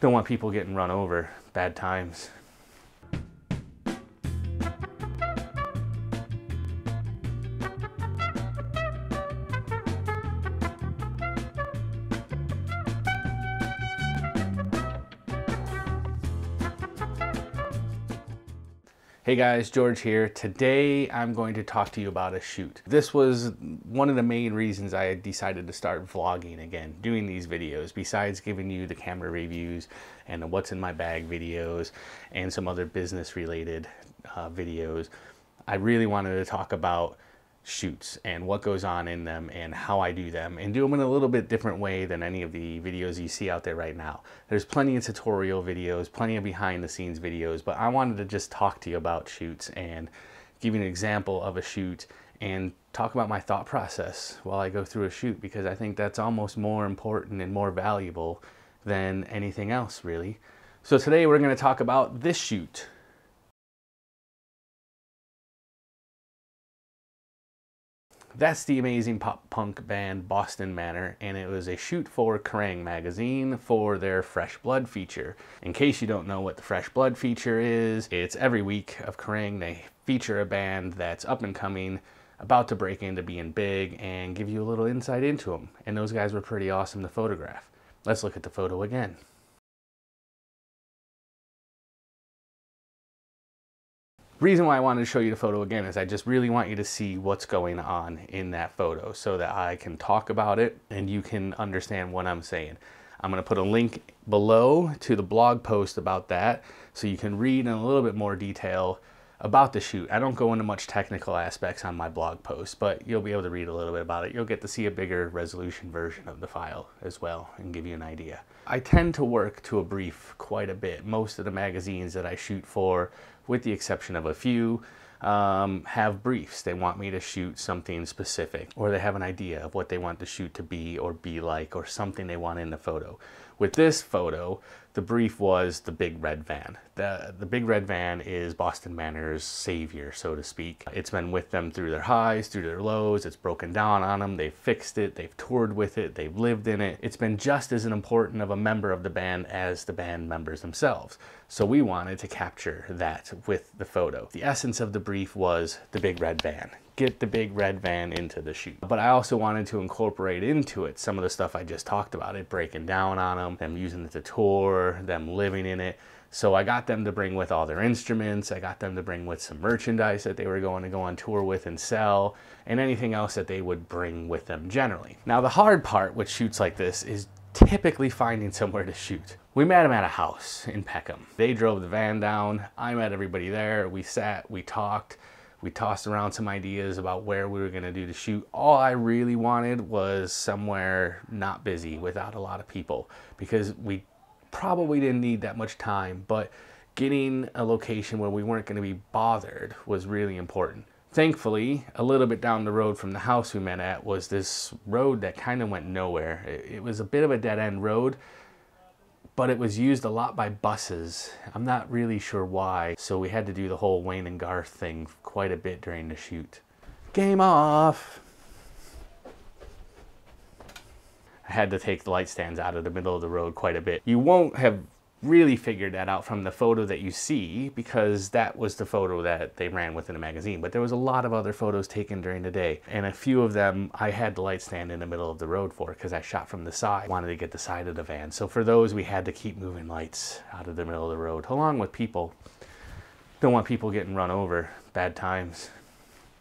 Don't want people getting run over. Bad times. Hey guys, George here. Today I'm going to talk to you about a shoot. This was one of the main reasons I had decided to start vlogging again, doing these videos, besides giving you the camera reviews and the what's in my bag videos and some other business related videos. I really wanted to talk about shoots and what goes on in them and how I do them, and do them in a little bit different way than any of the videos you see out there right now. There's plenty of tutorial videos, plenty of behind the scenes videos, but I wanted to just talk to you about shoots and give you an example of a shoot and talk about my thought process while I go through a shoot, because I think that's almost more important and more valuable than anything else, really. So today we're going to talk about this shoot. That's the amazing pop punk band Boston Manor, and it was a shoot for Kerrang Magazine for their Fresh Blood feature. In case you don't know what the Fresh Blood feature is, it's every week of Kerrang they feature a band that's up and coming, about to break into being big, and give you a little insight into them. And those guys were pretty awesome to photograph. Let's look at the photo again. Reason why I wanted to show you the photo again is I just really want you to see what's going on in that photo so that I can talk about it and you can understand what I'm saying. I'm going to put a link below to the blog post about that so you can read in a little bit more detail about the shoot. I don't go into much technical aspects on my blog post, but you'll be able to read a little bit about it. You'll get to see a bigger resolution version of the file as well and give you an idea. I tend to work to a brief quite a bit. Most of the magazines that I shoot for, with the exception of a few, have briefs. They want me to shoot something specific, or they have an idea of what they want the shoot to be or be like, or something they want in the photo. With this photo, the brief was the big red van. The big red van is Boston Manor's savior, so to speak. It's been with them through their highs, through their lows. It's broken down on them. They've fixed it. They've toured with it. They've lived in it. It's been just as important of a member of the band as the band members themselves. So we wanted to capture that with the photo. The essence of the brief was the big red van. Get the big red van into the shoot. But I also wanted to incorporate into it some of the stuff I just talked about, it breaking down on them using it to tour, them living in it. So I got them to bring with all their instruments. I got them to bring with some merchandise that they were going to go on tour with and sell, and anything else that they would bring with them generally. Now the hard part with shoots like this is typically finding somewhere to shoot. We met them at a house in Peckham. They drove the van down. I met everybody there. We sat, we talked. We tossed around some ideas about where we were going to do the shoot. All I really wanted was somewhere not busy, without a lot of people, because we probably didn't need that much time, but getting a location where we weren't going to be bothered was really important. Thankfully, a little bit down the road from the house we met at was this road that kind of went nowhere. It was a bit of a dead-end road, but it was used a lot by buses. I'm not really sure why, so we had to do the whole Wayne and Garth thing quite a bit during the shoot. Game off! I had to take the light stands out of the middle of the road quite a bit. You won't have really figured that out from the photo that you see, because that was the photo that they ran with in the magazine, but there was a lot of other photos taken during the day, and a few of them I had the light stand in the middle of the road for, because I shot from the side. I wanted to get the side of the van, so for those we had to keep moving lights out of the middle of the road, along with people. Don't want people getting run over. Bad times.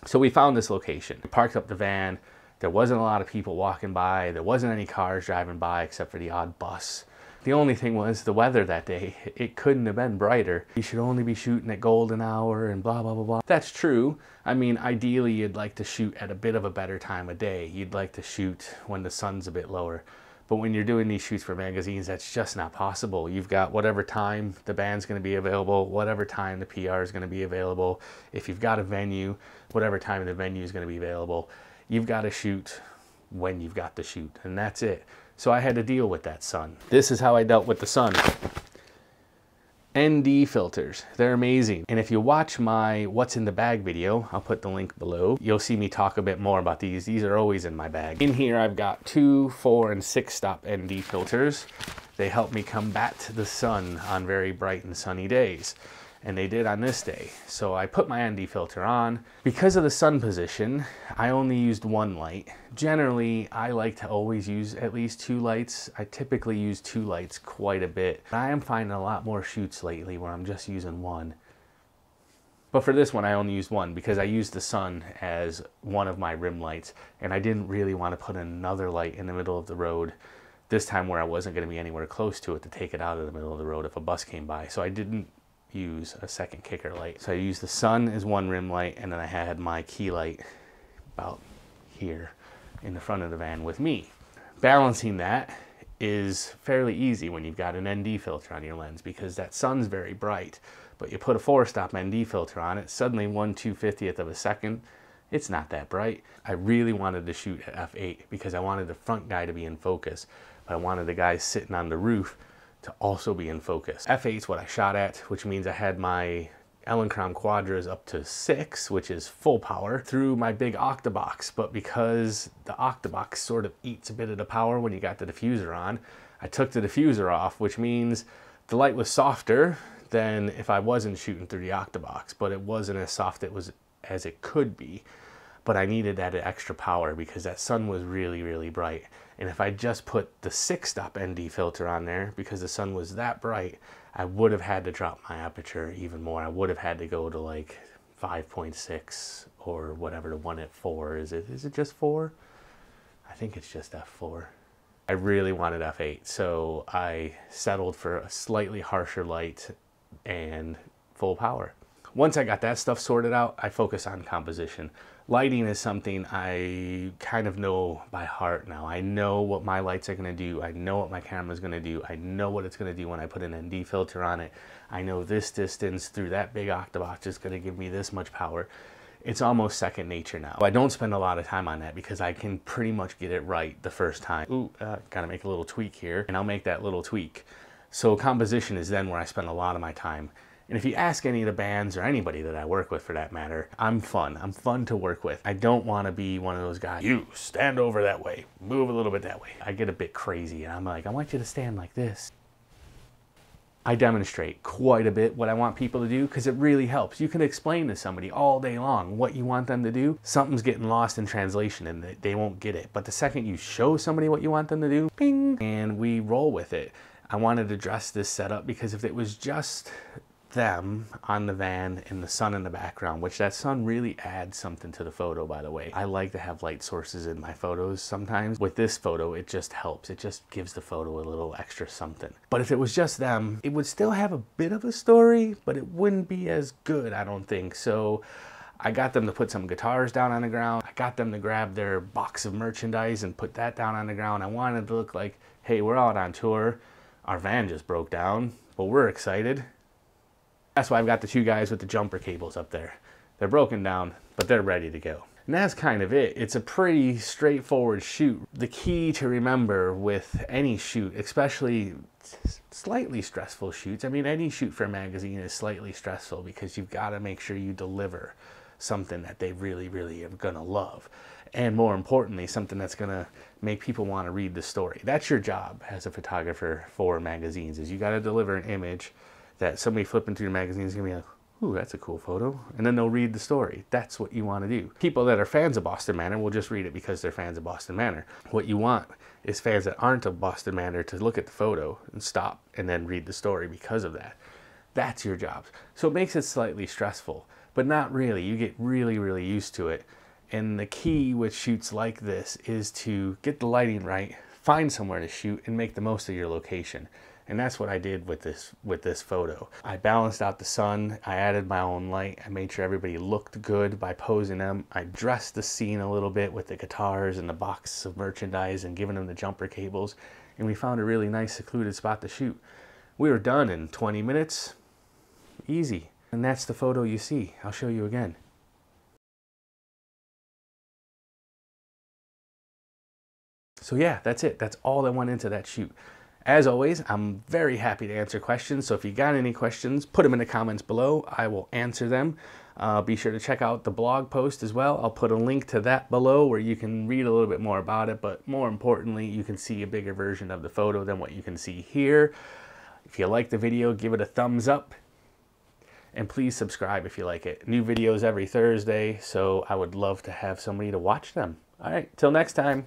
So we found this location. We parked up the van. There wasn't a lot of people walking by. There wasn't any cars driving by except for the odd bus. The only thing was the weather that day. It couldn't have been brighter. You should only be shooting at golden hour and blah, blah, blah, blah. That's true. I mean, ideally, you'd like to shoot at a bit of a better time of day. You'd like to shoot when the sun's a bit lower. But when you're doing these shoots for magazines, that's just not possible. You've got whatever time the band's going to be available, whatever time the PR is going to be available. If you've got a venue, whatever time the venue is going to be available. You've got to shoot when you've got to shoot, and that's it. So I had to deal with that sun. This is how I dealt with the sun. ND filters, they're amazing. And if you watch my What's in the Bag video, I'll put the link below, you'll see me talk a bit more about these. These are always in my bag. In here I've got 2, 4, and 6 stop ND filters. They help me combat the sun on very bright and sunny days. And they did on this day. So I put my ND filter on. Because of the sun position, I only used one light. Generally, I like to always use at least 2 lights. I typically use 2 lights quite a bit. I am finding a lot more shoots lately where I'm just using 1. But for this one, I only used 1 because I used the sun as one of my rim lights, and I didn't really want to put another light in the middle of the road this time where I wasn't going to be anywhere close to it to take it out of the middle of the road if a bus came by. So I didn't use a second kicker light. So I used the sun as one rim light, and then I had my key light about here in the front of the van with me. Balancing that is fairly easy when you've got an ND filter on your lens because that sun's very bright, but you put a 4-stop ND filter on it, suddenly 1/250th of a second, it's not that bright. I really wanted to shoot at f8 because I wanted the front guy to be in focus, but I wanted the guy sitting on the roof to also be in focus. F8 is what I shot at, which means I had my Elinchrom Quadras up to 6, which is full power, through my big Octabox. But because the Octabox sort of eats a bit of the power when you got the diffuser on, I took the diffuser off, which means the light was softer than if I wasn't shooting through the Octabox, but it wasn't as soft as it could be. But I needed that extra power because that sun was really, really bright. And if I just put the 6-stop ND filter on there, because the sun was that bright, I would have had to drop my aperture even more. I would have had to go to like 5.6 or whatever, the one at 4. Is it just 4? I think it's just f4. I really wanted f8, so I settled for a slightly harsher light and full power. Once I got that stuff sorted out, I focus on composition. Lighting is something I kind of know by heart now. I know what my lights are going to do. I know what my camera's going to do. I know what it's going to do when I put an ND filter on it. I know this distance through that big Octabox is going to give me this much power. It's almost second nature now. I don't spend a lot of time on that because I can pretty much get it right the first time. Ooh, gotta make a little tweak here, and I'll make that little tweak. So composition is then where I spend a lot of my time. And if you ask any of the bands or anybody that I work with for that matter, I'm fun. I'm fun to work with. I don't want to be one of those guys, you stand over that way, move a little bit that way. I get a bit crazy and I'm like, I want you to stand like this. I demonstrate quite a bit what I want people to do because it really helps. You can explain to somebody all day long what you want them to do. Something's getting lost in translation and they won't get it. But the second you show somebody what you want them to do, ping, and we roll with it. I wanted to dress this setup because if it was just them on the van and the sun in the background, which that sun really adds something to the photo, by the way. I like to have light sources in my photos sometimes. With this photo, it just helps. It just gives the photo a little extra something. But if it was just them, it would still have a bit of a story, but it wouldn't be as good, I don't think. So I got them to put some guitars down on the ground. I got them to grab their box of merchandise and put that down on the ground. I wanted it to look like, hey, we're out on tour. Our van just broke down, but we're excited. That's why I've got the 2 guys with the jumper cables up there. They're broken down, but they're ready to go. And that's kind of it. It's a pretty straightforward shoot. The key to remember with any shoot, especially slightly stressful shoots, I mean, any shoot for a magazine is slightly stressful because you've got to make sure you deliver something that they really, really are gonna love. And more importantly, something that's gonna make people want to read the story. That's your job as a photographer for magazines, is you got to deliver an image that somebody flipping through your magazine is going to be like, ooh, that's a cool photo. And then they'll read the story. That's what you want to do. People that are fans of Boston Manor will just read it because they're fans of Boston Manor. What you want is fans that aren't of Boston Manor to look at the photo and stop and then read the story because of that. That's your job. So it makes it slightly stressful, but not really. You get really, really used to it. And the key with shoots like this is to get the lighting right, find somewhere to shoot, and make the most of your location. And that's what I did with this photo. I balanced out the sun, I added my own light, I made sure everybody looked good by posing them. I dressed the scene a little bit with the guitars and the box of merchandise and giving them the jumper cables, and we found a really nice secluded spot to shoot. We were done in 20 minutes, easy. And that's the photo you see. I'll show you again. So yeah, that's it. That's all that went into that shoot. As always, I'm very happy to answer questions, so if you got any questions, put them in the comments below. I will answer them. Be sure to check out the blog post as well. I'll put a link to that below where you can read a little bit more about it, but more importantly, you can see a bigger version of the photo than what you can see here. If you like the video, give it a thumbs up, and please subscribe if you like it. New videos every Thursday, so I would love to have somebody to watch them. All right, till next time.